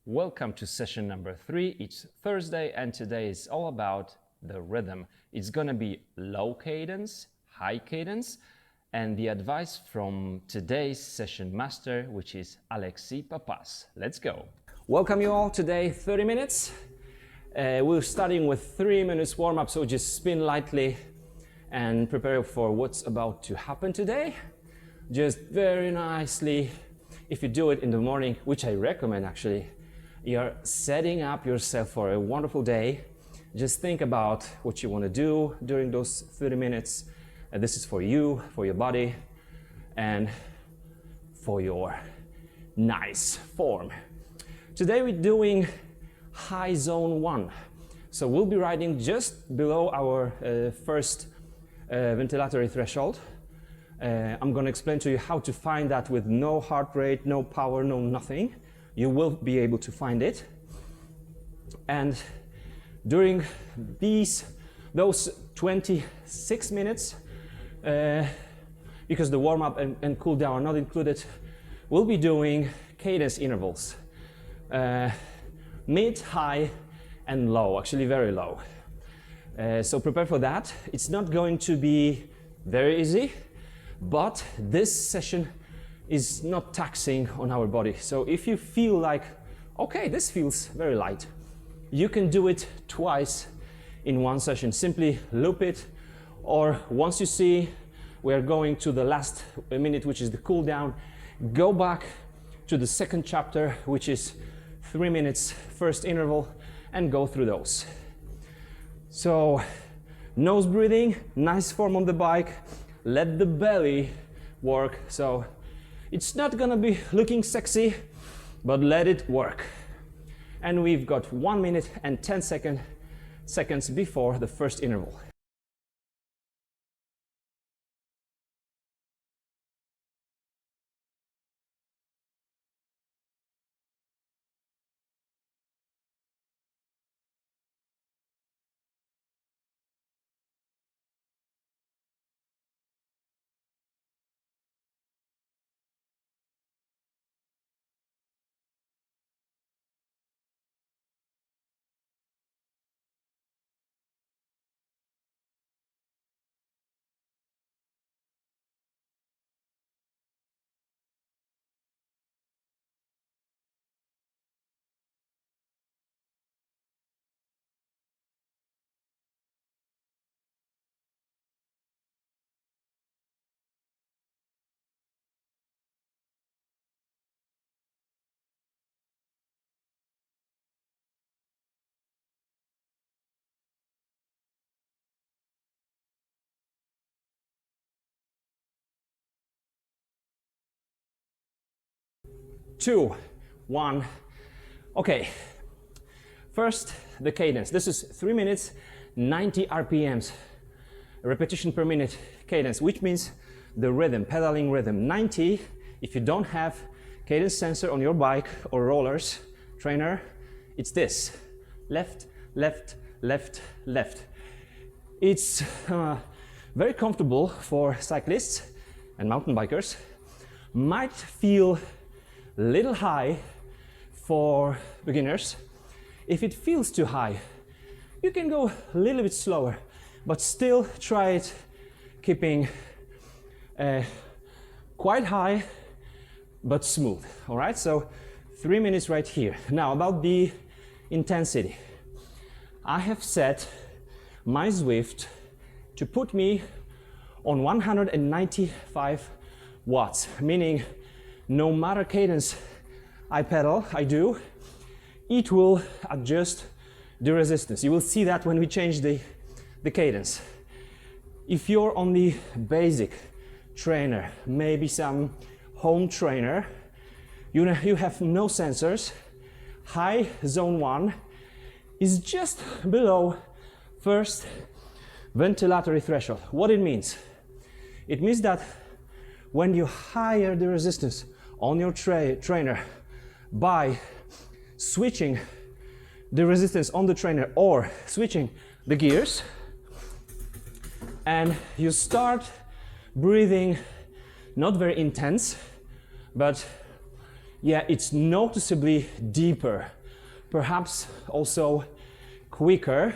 Welcome to session number 3. It's Thursday and today is all about the rhythm. It's gonna be low cadence, high cadence, and the advice from today's session master, which is Alexis Papas. Let's go. Welcome you all. Today 30 minutes. We're starting with 3 minutes warm-up, so just spin lightly and prepare for what's about to happen today. Just very nicely. If you do it in the morning, which I recommend actually, you're setting up yourself for a wonderful day. Just think about what you want to do during those 30 minutes. This is for you, for your body, and for your nice form. Today we're doing high zone 1. So we'll be riding just below our first ventilatory threshold. I'm going to explain to you how to find that with no heart rate, no power, no nothing. You will be able to find it. And during those 26 minutes, because the warm-up and cool-down are not included, we'll be doing cadence intervals. Mid, high, and low, actually very low. So prepare for that. It's not going to be very easy, but this session is not taxing on our body. So if you feel like, okay, this feels very light, you can do it twice in one session. Simply loop it, or once you see we're going to the last minute, which is the cool down, go back to the second chapter, which is 3 minutes first interval, and go through those. So nose breathing, nice form on the bike, let the belly work. So it's not gonna be looking sexy, but let it work. And we've got 1 minute and 10 seconds before the first interval. Two, one. Okay, first the cadence. This is 3 minutes, 90 RPMs, repetition per minute cadence, which means the rhythm, pedaling rhythm. 90, if you don't have cadence sensor on your bike or rollers, trainer, it's this, left, left, left, left. It's very comfortable for cyclists and mountain bikers. Might feel little high for beginners. If it feels too high, you can go a little bit slower, but still try it keeping quite high but smooth. All right, so 3 minutes right here. Now about the intensity. I have set my Zwift to put me on 195 watts, meaning no matter cadence I pedal, it will adjust the resistance. You will see that when we change the cadence. If you're on the basic trainer, maybe some home trainer, you have no sensors, high zone 1 is just below first ventilatory threshold. What it means? It means that when you higher the resistance on your trainer by switching the resistance on the trainer or switching the gears, and you start breathing not very intense, but yeah, it's noticeably deeper, perhaps also quicker,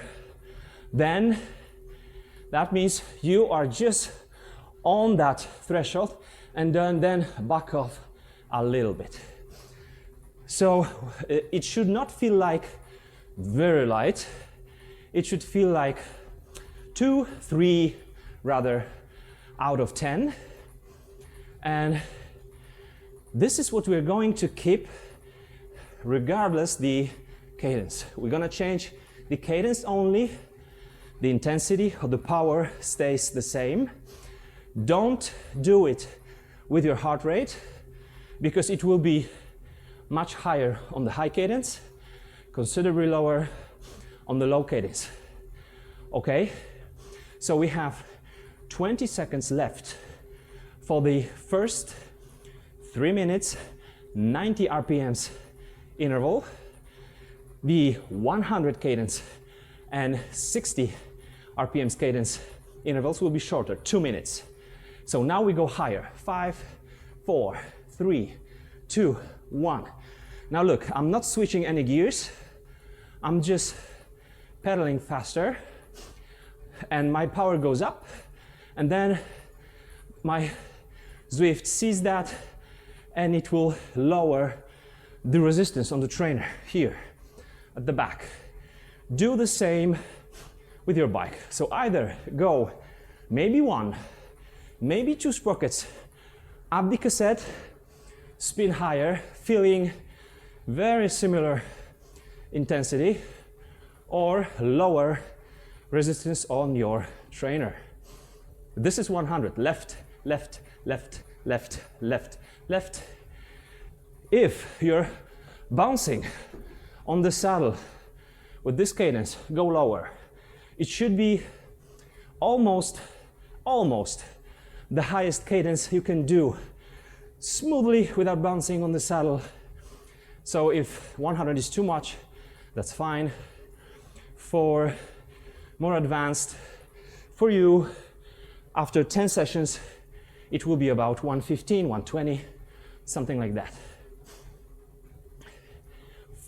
then that means you are just on that threshold, and then back off a little bit. So it should not feel like very light. It should feel like 2, 3 rather out of 10. And this is what we're going to keep regardless the cadence. We're going to change the cadence only. The intensity of the power stays the same. Don't do it with your heart rate, because it will be much higher on the high cadence, considerably lower on the low cadence. Okay? So we have 20 seconds left for the first 3 minutes, 90 RPMs interval. The 100 cadence and 60 RPMs cadence intervals will be shorter, 2 minutes. So now we go higher. 5, 4, 3, 2, 1. Now look, I'm not switching any gears. I'm just pedaling faster, and my power goes up, and then my Zwift sees that, and it will lower the resistance on the trainer here at the back. Do the same with your bike. So either go maybe 1, maybe 2 sprockets up the cassette, spin higher, feeling very similar intensity, or lower resistance on your trainer. This is 100. Left, left, left, left, left, left. If you're bouncing on the saddle with this cadence, go lower. It should be almost the highest cadence you can do smoothly without bouncing on the saddle. So if 100 is too much, that's fine. For more advanced, for you, after 10 sessions, it will be about 115, 120, something like that.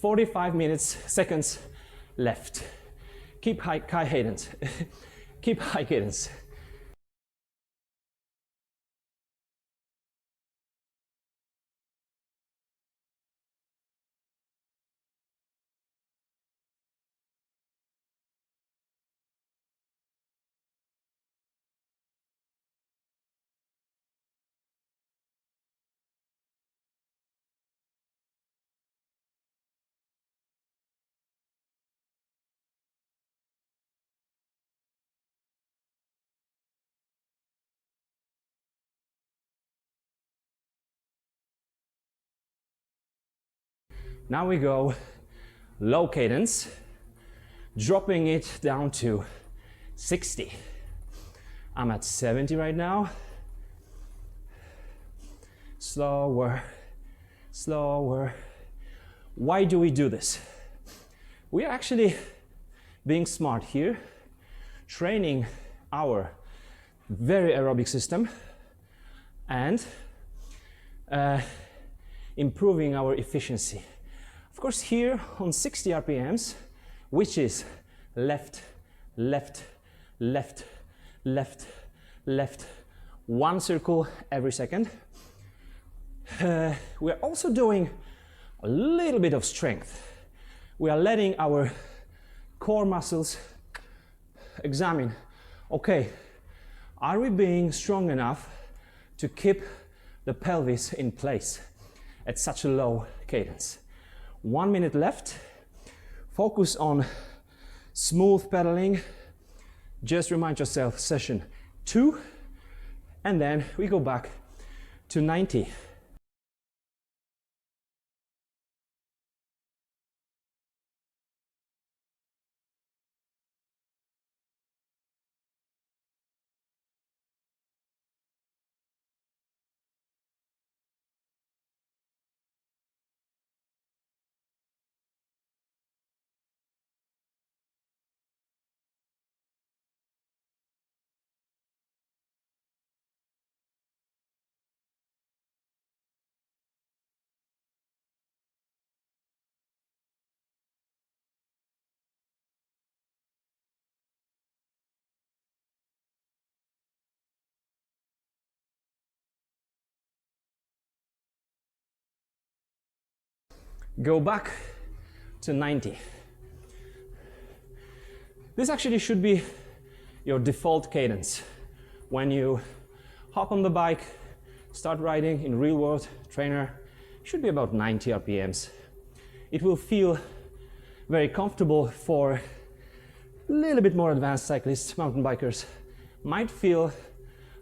45 seconds left. Keep high cadence. Keep high cadence. Now we go low cadence, dropping it down to 60. I'm at 70 right now. Slower, slower. Why do we do this? We're actually being smart here, training our very aerobic system and improving our efficiency. Of course, here on 60 RPMs, which is left, left, left, left, left, 1 circle every second. We're also doing a little bit of strength. We are letting our core muscles examine, okay, are we being strong enough to keep the pelvis in place at such a low cadence? 1 minute left. Focus on smooth pedaling. Just remind yourself session 2, and then we go back to 90. Go back to 90. This actually should be your default cadence. When you hop on the bike, start riding in real world trainer, it should be about 90 RPMs. It will feel very comfortable for a little bit more advanced cyclists, mountain bikers. Might feel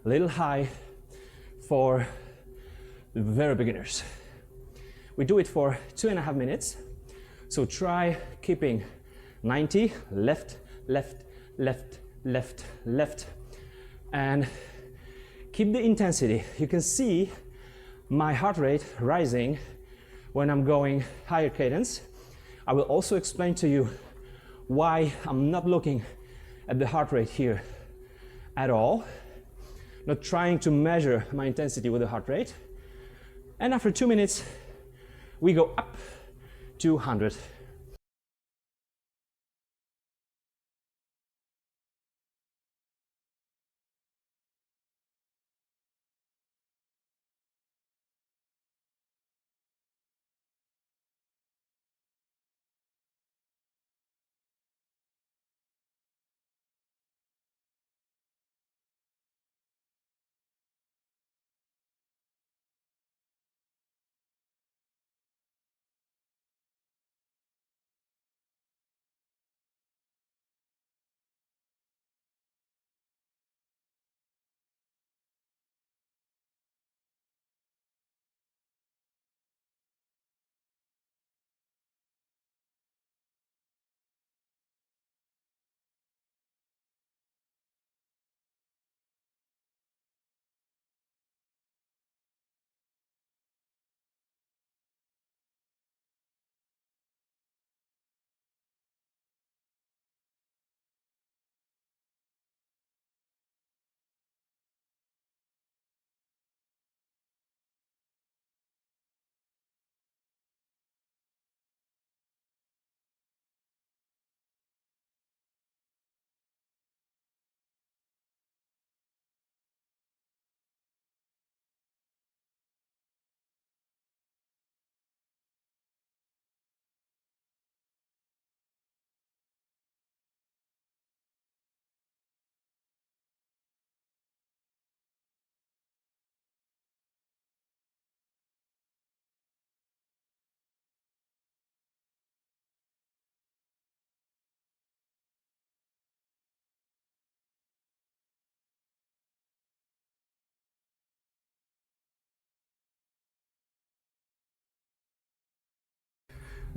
a little high for the very beginners. We do it for 2.5 minutes. So try keeping 90, left, left, left, left, left, and keep the intensity. You can see my heart rate rising when I'm going higher cadence. I will also explain to you why I'm not looking at the heart rate here at all, not trying to measure my intensity with the heart rate. And after 2 minutes, we go up to 100.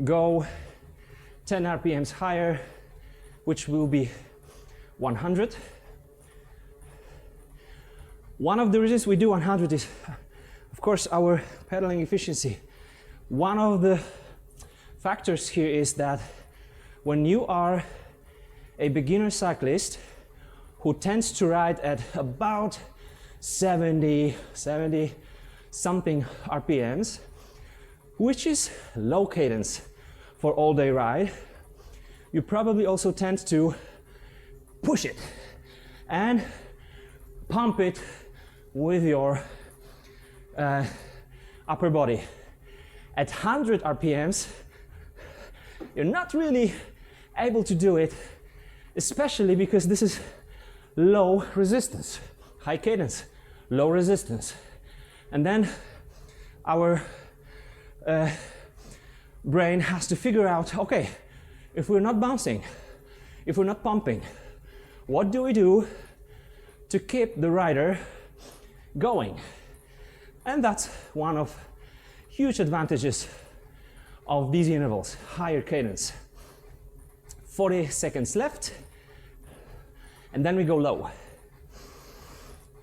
Go 10 RPMs higher, which will be 100. One of the reasons we do 100 is, of course, our pedaling efficiency. One of the factors here is that when you are a beginner cyclist who tends to ride at about 70 something RPMs, which is low cadence for all-day ride, you probably also tend to push it and pump it with your upper body. At 100 RPMs, you're not really able to do it, especially because this is low resistance, high cadence, low resistance. And then our brain has to figure out, okay, if we're not bouncing, if we're not pumping, what do we do to keep the rider going? And that's one of huge advantages of these intervals, higher cadence. 40 seconds left, and then we go low.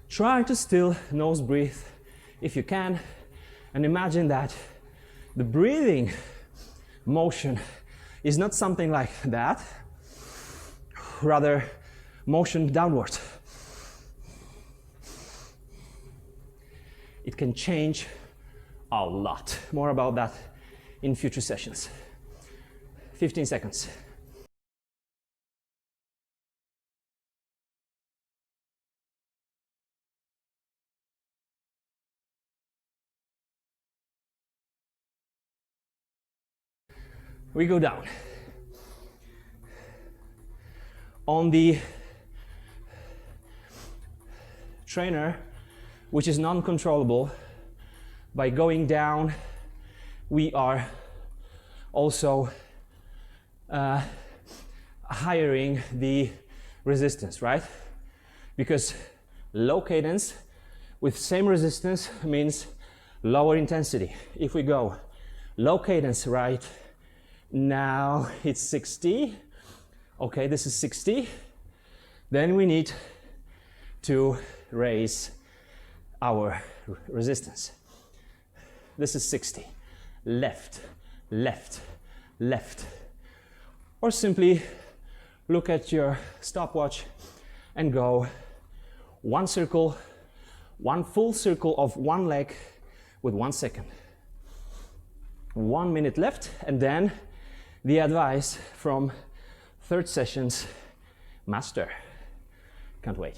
Try to still nose breathe if you can, and imagine that the breathing motion is not something like that, rather motion downwards. It can change a lot. More about that in future sessions. 15 seconds. we go down. On the trainer, which is non-controllable, by going down, we are also hiring the resistance, right? Because low cadence with same resistance means lower intensity. If we go low cadence right now, it's 60. Okay, this is 60. Then we need to raise our resistance. This is 60. Left, left, left. Or simply look at your stopwatch and go one circle, one full circle of one leg with 1 second. 1 minute left, and then the advice from third session's master. Can't wait.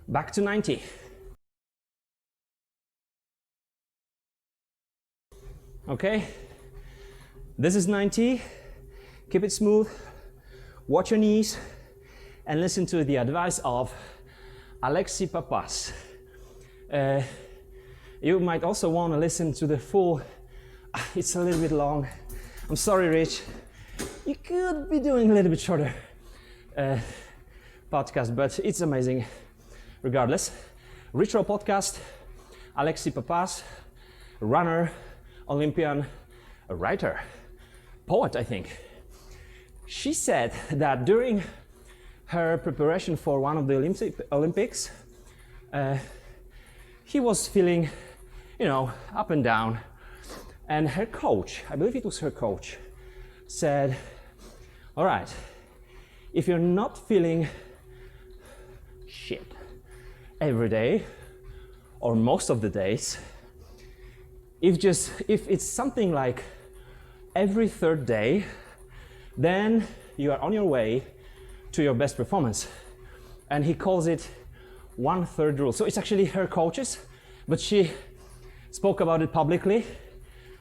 Back to 90. Okay, this is 90. Keep it smooth, watch your knees, and listen to the advice of Alexis Pappas. You might also want to listen to the full, it's a little bit long. I'm sorry, Rich. You could be doing a little bit shorter podcast, but it's amazing. Regardless, Retro Podcast, Alexis Pappas, runner, Olympian, a writer, poet, I think. She said that during her preparation for one of the Olympics, he was feeling, up and down. And her coach, I believe it was her coach, said, all right, if you're not feeling shit every day or most of the days, if it's something like every third day, then you are on your way to your best performance. And he calls it 1/3 rule. So it's actually her coaches, but she spoke about it publicly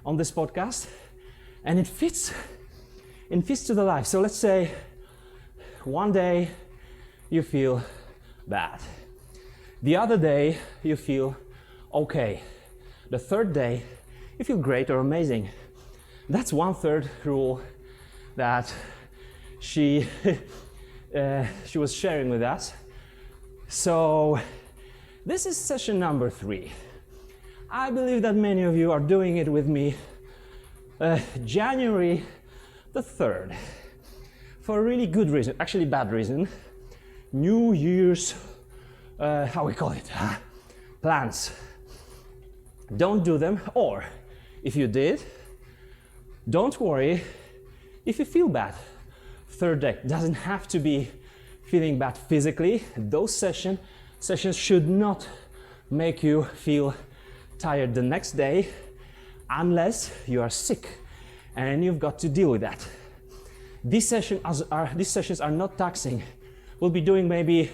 on this podcast, and it fits to the life. So let's say one day you feel bad. The other day you feel okay. The third day you feel great or amazing. That's 1/3 rule that she was sharing with us. So this is session number 3. I believe that many of you are doing it with me January the 3rd for a really good reason, actually bad reason. New Year's, how we call it, plans. Don't do them, or if you did, don't worry if you feel bad. Third day doesn't have to be feeling bad physically. Those sessions should not make you feel tired the next day unless you are sick and you've got to deal with that. These sessions are not taxing. We'll be doing maybe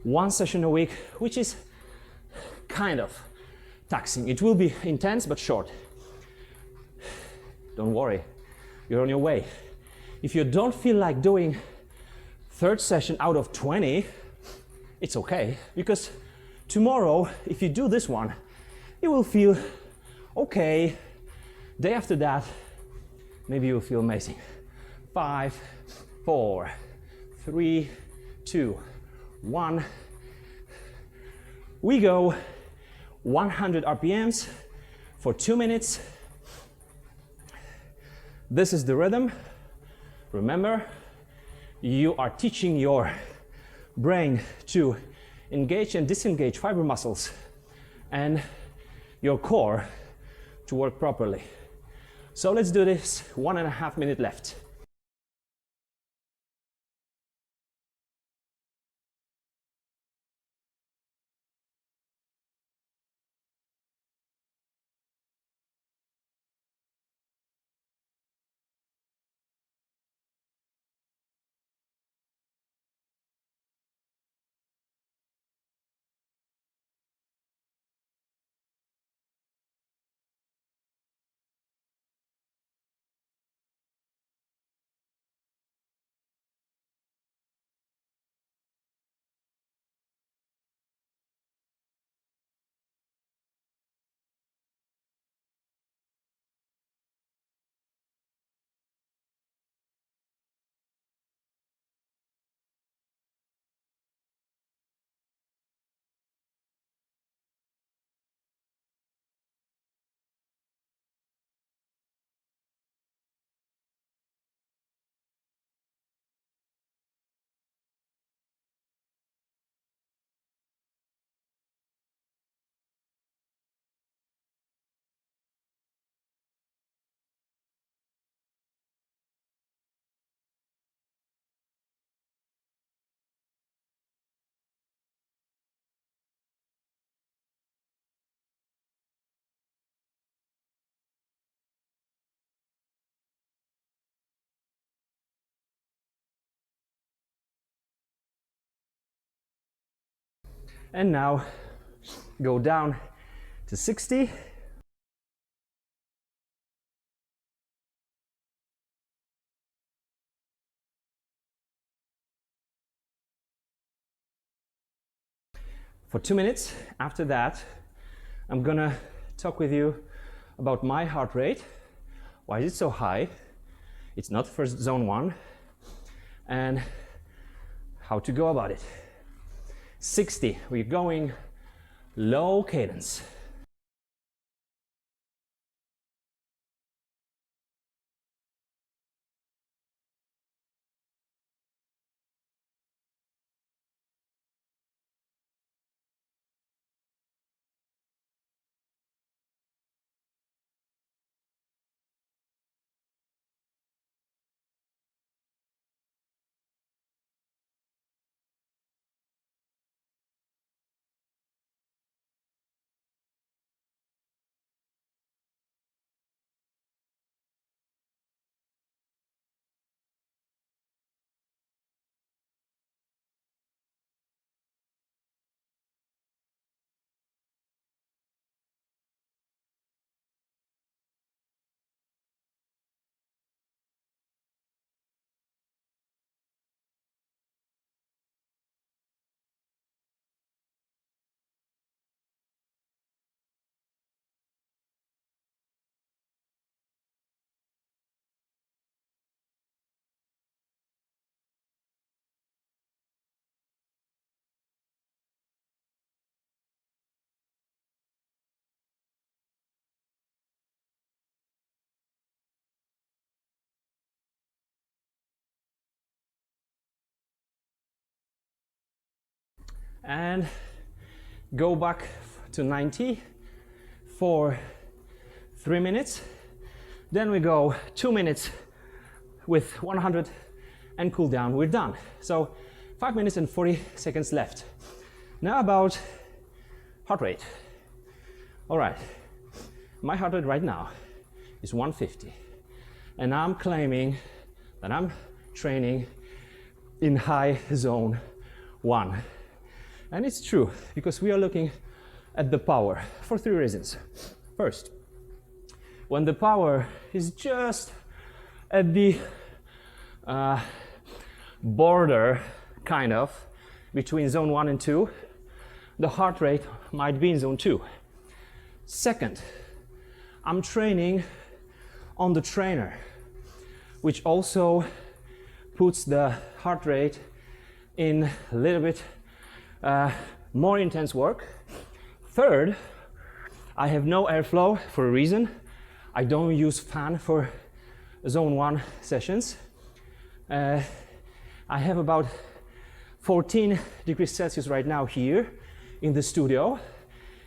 1 session a week, which is kind of taxing. It will be intense but short. Don't worry, you're on your way. If you don't feel like doing third session out of 20, it's okay, because tomorrow, if you do this one, you will feel okay. Day after that, maybe you'll feel amazing. 5, 4, 3, 2, 1. We go 100 RPMs for 2 minutes. This is the rhythm. Remember, you are teaching your brain to engage and disengage fiber muscles and your core to work properly. So let's do this, 1.5 minutes left. And now go down to 60. For 2 minutes. After that, I'm gonna talk with you about my heart rate. Why is it so high? It's not first zone 1. And how to go about it. 60, we're going low cadence. And go back to 90 for 3 minutes. Then we go 2 minutes with 100 and cool down. We're done. So 5 minutes and 40 seconds left. Now about heart rate. All right, my heart rate right now is 150. And I'm claiming that I'm training in high zone 1. And it's true, because we are looking at the power for 3 reasons. First, when the power is just at the border, kind of, between zone 1 and 2, the heart rate might be in zone 2. Second, I'm training on the trainer, which also puts the heart rate in a little bit more intense work. Third, I have no airflow for a reason. I don't use fan for zone 1 sessions. I have about 14 degrees Celsius right now here in the studio.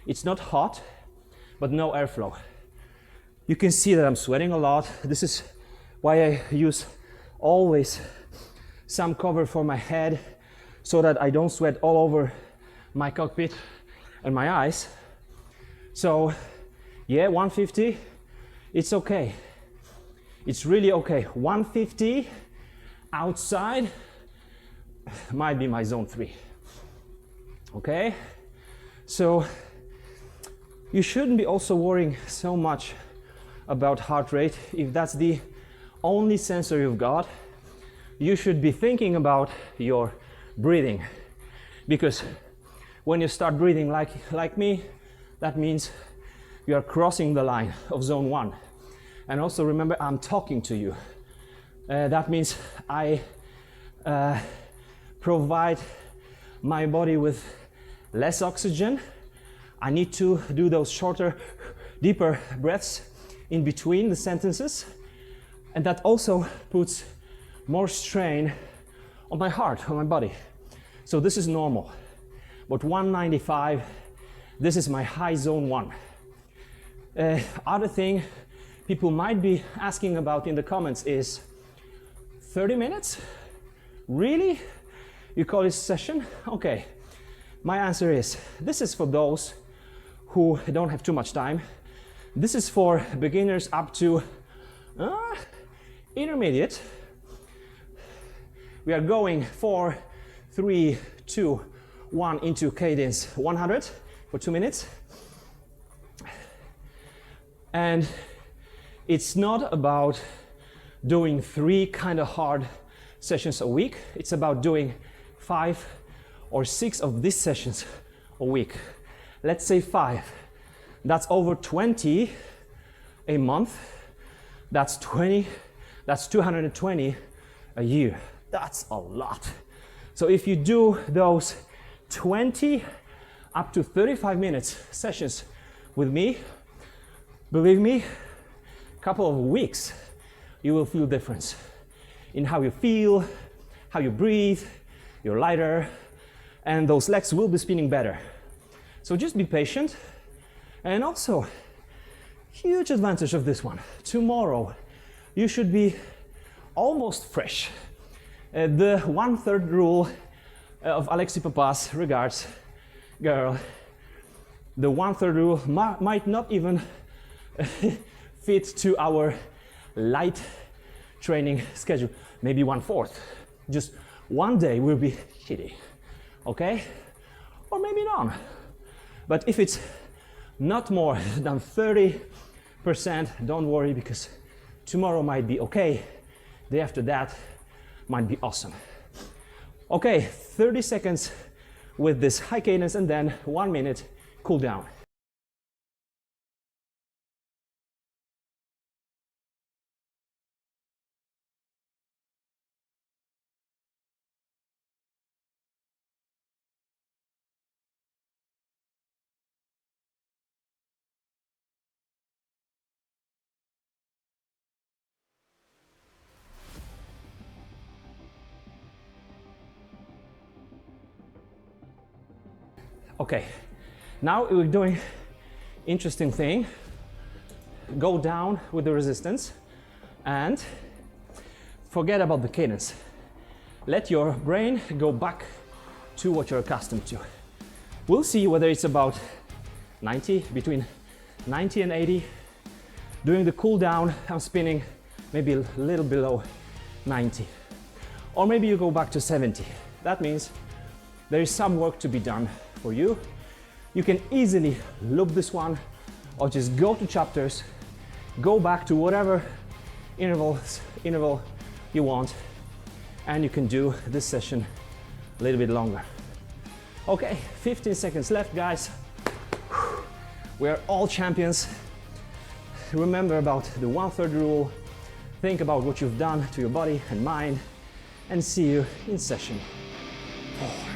It's not hot, but no airflow. You can see that I'm sweating a lot. This is why I use always some cover for my head so that I don't sweat all over my cockpit and my eyes. So yeah, 150, it's okay. It's really okay. 150 outside might be my zone 3. Okay? So you shouldn't be also worrying so much about heart rate. If that's the only sensor you've got, you should be thinking about your breathing, because when you start breathing like me, that means you are crossing the line of zone 1. And also remember, I'm talking to you. That means I provide my body with less oxygen. I need to do those shorter, deeper breaths in between the sentences, and that also puts more strain on my heart, on my body. So this is normal. But 195, this is my high zone 1. Other thing people might be asking about in the comments is 30 minutes? Really? You call this session? Okay. My answer is, this is for those who don't have too much time. This is for beginners up to intermediate. We are going 4, 3, 2, 1 into cadence 100 for 2 minutes. And it's not about doing 3 kind of hard sessions a week. It's about doing 5 or 6 of these sessions a week. Let's say 5. That's over 20 a month. That's 20. That's 220 a year. That's a lot. So if you do those 20 up to 35 minutes sessions with me, believe me, a couple of weeks, you will feel difference in how you feel, how you breathe, you're lighter, and those legs will be spinning better. So just be patient. And also, huge advantage of this one. Tomorrow, you should be almost fresh. The 1/3 rule of Alexis Papas, regards, girl. The 1/3 rule might not even fit to our light training schedule. Maybe 1/4. Just one day will be shitty, okay? Or maybe none. But if it's not more than 30%, don't worry, because tomorrow might be okay. Day after that might be awesome. Okay, 30 seconds with this high cadence and then 1 minute cool down. Okay, now we're doing interesting thing. Go down with the resistance and forget about the cadence. Let your brain go back to what you're accustomed to. We'll see whether it's about 90, between 90 and 80. During the cool down, I'm spinning maybe a little below 90. Or maybe you go back to 70. That means there is some work to be done for you. You can easily loop this one or just go to chapters, go back to whatever interval you want, and you can do this session a little bit longer. Okay, 15 seconds left, guys. We are all champions. Remember about the 1/3 rule. Think about what you've done to your body and mind, and see you in session 4.